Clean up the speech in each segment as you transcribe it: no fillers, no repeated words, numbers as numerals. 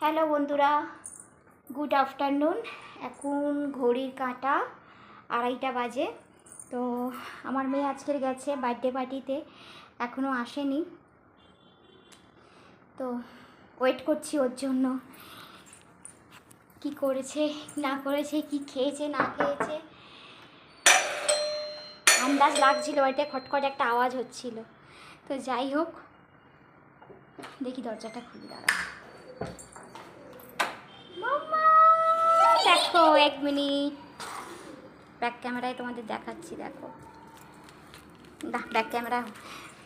Hello বন্ধুরা, good afternoon. এখন ঘড়ির কাঁটা 2:30 বাজে। তো আমার মেয়ে আজকের গেছে বার্থডে পার্টিতে, এখনও আসেনি। তো ওয়েট করছি ওর জন্য, কি করেছে না করেছে, কি খেয়েছে না খেয়েছে। আন্দাজ লাগছিল, বাড়িতে খটখট একটা আওয়াজ হচ্ছিল। তো যাই হোক, দেখি দরজাটা খুলে দাঁড়া। দেখো, 1 মিনিট, ব্যাক ক্যামেরায় তোমাদের দেখাচ্ছি। দেখো, ব্যাক ক্যামেরা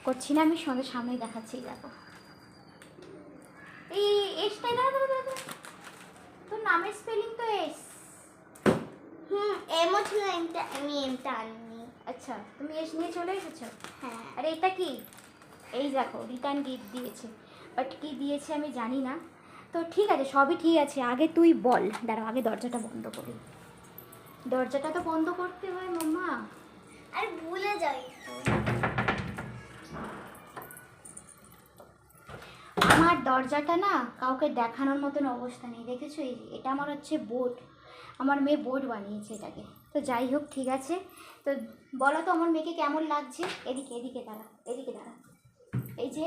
করছি না, আমি সঙ্গে সামনেই দেখাচ্ছি। দেখো, এই এসটাই দাঁড়া। তোর নামের স্পেলিং তো এস। এমও ছিল, আমি এমটা আনিনি। আচ্ছা, তুমি এস নিয়ে চলে এসেছো? হ্যাঁ। আরে এটা কি? এই দেখো, রিটার্ন গিফট দিয়েছে, বাট কি দিয়েছে আমি জানি না। তো ঠিক আছে, সবই ঠিক আছে, আগে তুই বল। দাঁড়াও, আগে দরজাটা বন্ধ করি। দরজাটা তো বন্ধ করতে হয় মাম্মা। আর ভুলে যাই তো। আমার দরজাটা না কাউকে দেখানোর মতন অবস্থা নেই, দেখেছো? এটা আমার হচ্ছে বোর্ড, আমার মেয়ে বোর্ড বানিয়েছে এটাকে। তো যাই হোক, ঠিক আছে। তো বলো তো আমার মেয়েকে কেমন লাগছে। এদিকে এদিকে দাঁড়া, এদিকে দাঁড়া। এই যে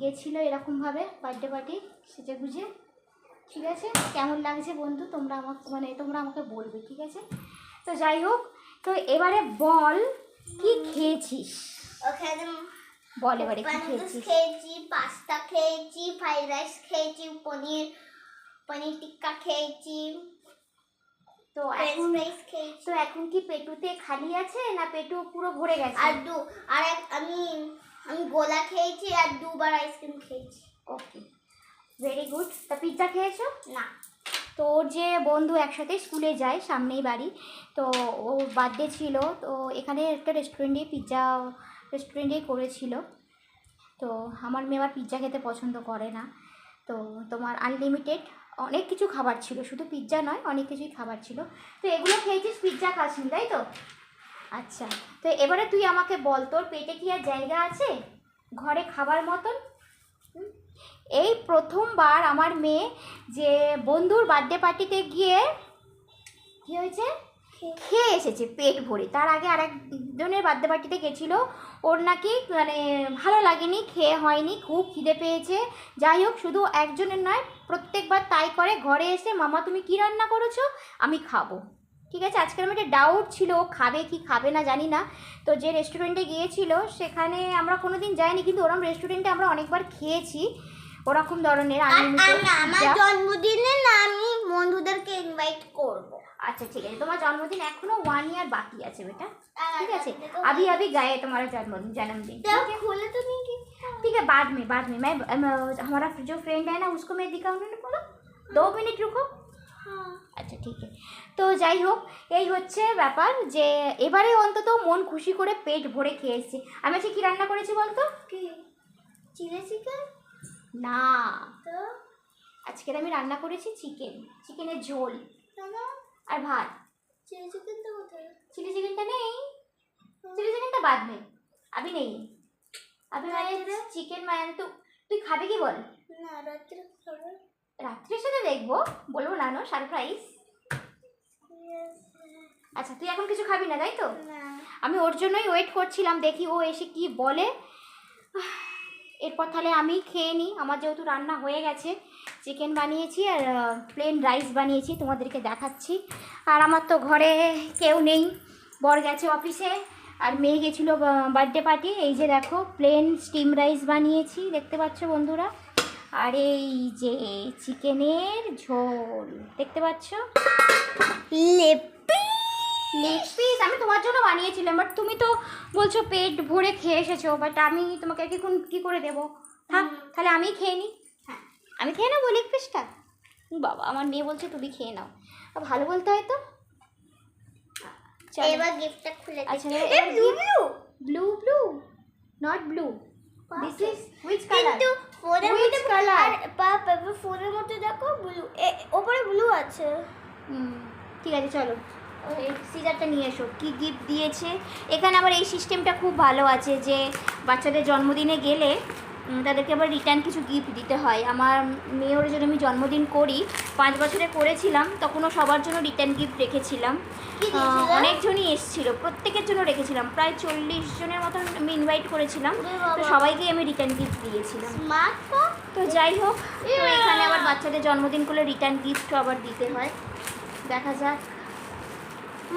গেছিলো এরকমভাবে বার্থডে পার্টি সেজে গুজে, ঠিক আছে? কেমন লাগছে বন্ধু, তোমরা আমাকে বলবে, ঠিক আছে? তো যাই হোক, তো এবারে বল কি খেয়েছিস। ওখানে বল এবারে কি নুডলস খেয়েছিস। খেয়েছি, পাস্তা খেয়েছি, ফ্রাইড রাইস খেয়েছি, পনির টিক্কা খেয়েছি, তো ফ্রেঞ্চ এখন ফ্রাইস খেয়েছি। তো এখন কি পেটুতে খালি আছে না পেটু পুরো ভরে গেছে? আমি গোলা খেয়েছি আর 2 বার আইসক্রিম খেয়েছি। ওকে, ভেরি গুড। তা পিৎজা খেয়েছো? না। তো ওর যে বন্ধু একসাথে স্কুলে যায়, সামনেই বাড়ি, তো ওর বার্থডে ছিল, তো এখানে একটা পিৎজা রেস্টুরেন্টেই করেছিল। তো আমার মেয়ে আবার পিৎজা খেতে পছন্দ করে না। তো তোমার আনলিমিটেড অনেক কিছু খাবার ছিল, শুধু পিৎজা নয়, অনেক কিছুই খাবার ছিল। তো এগুলো খেয়েছিস, পিৎজা খাসনি, তাই তো? আচ্ছা, তো এবারে তুই আমাকে বল, তোর পেটে কি আর জায়গা আছে ঘরে খাবার মতন? এই প্রথমবার আমার মেয়ে যে বন্ধুর বার্থডে পার্টিতে গিয়ে কী হয়েছে, খেয়ে এসেছে পেট ভরে। তার আগে আরেকজনের বার্থডে পার্টিতে গেছিলো, ওর নাকি ভালো লাগেনি, খেয়ে হয়নি, খুব খিদে পেয়েছে। যাই হোক, শুধু একজনের নয়, প্রত্যেকবার তাই করে। ঘরে এসে মামা তুমি কি রান্না করেছো, আমি খাবো। ঠিক আছে, আজকের আমার একটা ডাউট ছিল, ও খাবে কি খাবে না জানি না। তো যে রেস্টুরেন্টে গিয়েছিল সেখানে আমরা কোনো দিন যাইনি, কিন্তু ওরকম রেস্টুরেন্টে আমরা অনেকবার খেয়েছি ওরকম ধরনের আমার জন্মদিনে না, আমি বন্ধুদেরকে ইনভাইট করব। আচ্ছা ঠিক আছে, তোমার জন্মদিন এখনো 1 ইয়ার বাকি আছে বেটা, ঠিক আছে? अभी अभी गए तुम्हारा जन्मदिन, खोले तो नहीं कि ठीक है। बाद में मैं हमारा जो फ्रेंड है ना उसको मैं दिखाऊंगी ना, बोलो 2 मिनट रुको। আচ্ছা ঠিক আছে। তো যাই হোক, এই হচ্ছে ব্যাপার যে এবারে অন্তত মন খুশি করে পেট ভরে খেয়ে এসেছি। আমি আজকে কী রান্না করেছি বলতো? চিলি চিকেন না, তো আজকের আমি রান্না করেছি চিকেনের ঝোল কেন? আর ভাত। চিলি চিকেন তো কোথায়? चिली चिकन का नहीं, चिली चिकन का बाद में, अभी नहीं। अभी मैंने चिकन मैंने तो তুই খাবে কি বল? না, রাত্রে খাবো। রাত্রির সাথে দেখবো, বলবো না, সারপ্রাইজ। আচ্ছা, তুই এখন কিছু খাবি না, তাই তো? না। আমি ওর জন্যই ওয়েট করছিলাম, দেখি ও এসে কি বলে। এরপর তাহলে আমি খেয়ে নিই। আমার যেহেতু রান্না হয়ে গেছে, চিকেন বানিয়েছি আর প্লেন রাইস বানিয়েছি, তোমাদেরকে দেখাচ্ছি। আর আমার তো ঘরে কেউ নেই, বর গেছে অফিসে আর মেয়ে গেছিলো বার্থডে পার্টি। এই যে দেখো, প্লেন স্টিম রাইস বানিয়েছি, দেখতে পাচ্ছ বন্ধুরা। আর এই যে চিকেনের ঝোল দেখতে পাচ্ছ, লেগ পিস আমি তোমার জন্য বানিয়েছিলাম, বাট তুমি তো বলছো পেট ভরে খেয়ে এসেছো, বাট আমি তোমাকে কি করে দেবো? থাক, তাহলে আমি খেয়ে নিই। হ্যাঁ, আমি খেয়ে নেবো লেগ পিসটা। বাবা, আমার মেয়ে বলছে তুমি খেয়ে নাও, ভালো বলতে হয় তো। এবার গিফটটা খুলে আচ্ছা, blue not blue, this is which কিন্তু কালার? ফোনের মধ্যে কালার? পাপা ফোনের মধ্যে দেখো ব্লু, ওপরে ব্লু আছে। ঠিক আছে, চলো এই সিজারটা নিয়ে এসো। কি গিফট দিয়েছে এখানে? আবার এই সিস্টেমটা খুব ভালো আছে যে বাচ্চাদের জন্মদিনে গেলে তাদেরকে আবার রিটার্ন কিছু গিফট দিতে হয়। আমার মেয়ের জন্য আমি জন্মদিন করি, 5 বছরে করেছিলাম, তখনও সবার জন্য রিটার্ন গিফট রেখেছিলাম। কি দিয়েছিলে? অনেকজনই এসেছিল, প্রত্যেকের জন্য রেখেছিলাম, প্রায় 40 জনের মতন আমি ইনভাইট করেছিলাম। ওরে তো বাবা। সবাইকেই আমি রিটার্ন গিফট দিয়েছিলাম। স্মার্টফোন? তো যাই হোক, তো এখানে আবার বাচ্চাদের জন্মদিন করলে রিটার্ন গিফটও আবার দিতে হয়। দেখা যাক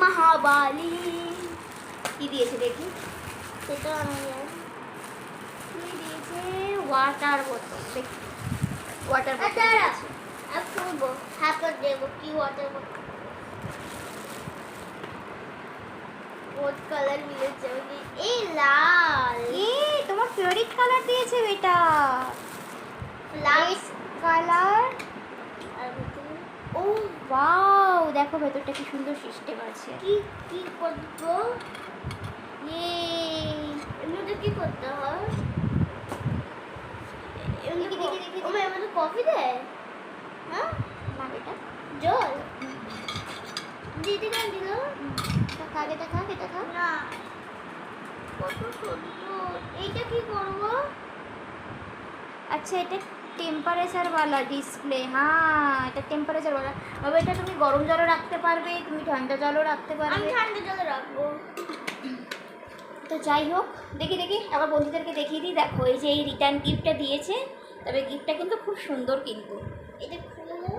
মহাবালি। কী দিয়েছে দেখি। সেটা আমি কী দিয়েছে? ওয়াটার বোতল। দেখি ওয়াটার বোতল আচ্ছা, দিয়েছে। আমি খুলবো, তারপর দেখবো কি ওয়াটার বোতল। হোয়াইট কালার মিলেছে আমাকে। এই লাল। তোমার ফেভারিট কালার দিয়েছে এটা, লাল কালার। আর ভিতরে ও ওয়াও, দেখো ভেতরটা কি সুন্দর সিস্টেম আছে। কি কি করবো? এর মধ্যে কি করতে হয়? দেখি, দেখি, দেখি। ও এর মধ্যে কফি দেয়? হ্যাঁ, না এটা জল দিদি কেন দিল? এটা খা, এটা খা, এটা খা। না, কত সুন্দর। এইটা কি করবো? আচ্ছা, এটা টেম্পারেচার वाला ডিসপ্লে। হ্যাঁ, এটা টেম্পারেচার वाला। তবে এটা তুমি গরম জলও রাখতে পারবে, তুমি ঠান্ডা জলও রাখতে আমি পারবে। ঠান্ডা জলে রাখবো। তো যাই হোক, দেখি দেখি আবার বন্ধুদেরকে দেখিয়ে দিই। দেখো এই যে এই রিটার্ন গিফটটা দিয়েছে, তবে গিফটটা কিন্তু খুব সুন্দর কিন্তু। এটা খুলে দাও।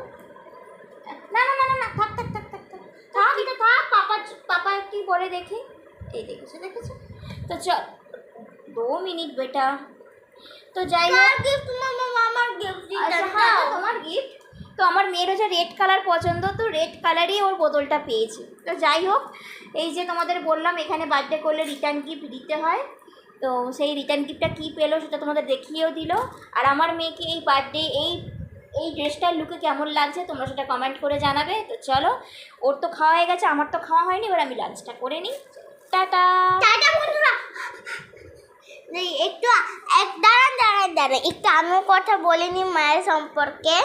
না না না না না, থাক থাক থাক থাক থাক থাক, এটা থাক। পাপা একটু পরে দেখি। এই দেখেছো দেখেছো। তো চল 2 মিনিট বেটা। তো যাই হোক, কার গিফট? মামা আমার গিফট আচ্ছা হ্যাঁ, এটা তোমার গিফট। তো আমার মেয়ের হচ্ছে রেড কালার পছন্দ, তো রেড কালারই ওর বোতলটা পেয়েছি। তো যাই হোক, এই যে তোমাদের বললাম এখানে বার্থডে করলে রিটার্ন গিফট দিতে হয়, তো সেই রিটার্ন গিফটটা কী পেলো সেটা তোমাদের দেখিয়েও দিল। আর আমার মেয়েকে এই বার্থডে এই ড্রেসটার লুকে কেমন লাগছে তোমরা সেটা কমেন্ট করে জানাবে। তো চলো, ওর তো খাওয়া হয়ে গেছে, আমার তো খাওয়া হয়নি, এবার আমি লাঞ্চটা করে নিই। টাটা। টাটা বন্ধুরা। এই একটু দাঁড়ান একটু আমিও কথা বলে নি মায়ের সম্পর্কে।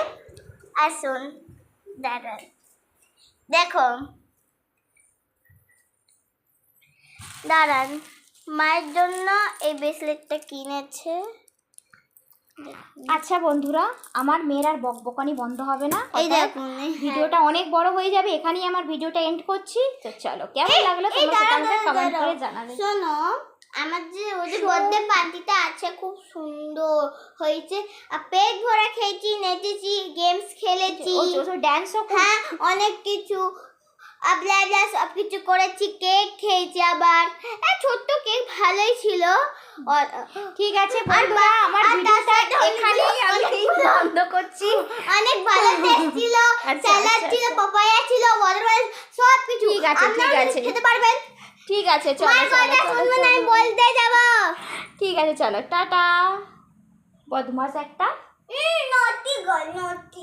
আসুন, দাঁড়ান। দেখো, দাঁড়ান, মায়ের জন্য এই ব্রেসলেটটা কিনেছে। আচ্ছা বন্ধুরা, আমার মেয়ের আর বকবকানি বন্ধ হবে না। এই দেখুন, ভিডিওটা অনেক বড় হয়ে যাবে, এখানেই আমার ভিডিওটা এন্ড করছি। তো চলো, কেমন লাগলো এই তোমরা সেটা দাঁড়াও, আমাকে কমেন্ট দাঁড়াও। করে জানাবে। শোনো, আমার যে ওই যে বার্থডে পার্টিটা আছে খুব সুন্দর হয়েছে। আর পেট ভরা খেয়েছি, নেচেছি, গেমস খেলেছি। ও ড্যান্সও। হ্যাঁ, অনেক কিছু আবলা সব কিছু করেছি, কেক খেয়েছি আবার। ছোট্ট কেক ভালোই ছিল। ঠিক আছে বন্ধুরা, আমার ভিডিওটা এখানেই আমি বন্ধ করছি। অনেক ভালো টেস্ট ছিল, আচ্ছা, স্যালাড আচ্ছা, ছিল, পাপায়া ছিল, ওয়াটারমেলন, সব কিছু। ঠিক আছে, ঠিক আপনারা আছে। খেতে পারবেন। ঠিক আছে, চলো মার চলো কথা চলো, শুনবেন, আমি চলো। বলতে যাবো। ঠিক আছে চলো, টাটা। বদমাস একটা। নটি গল নটি।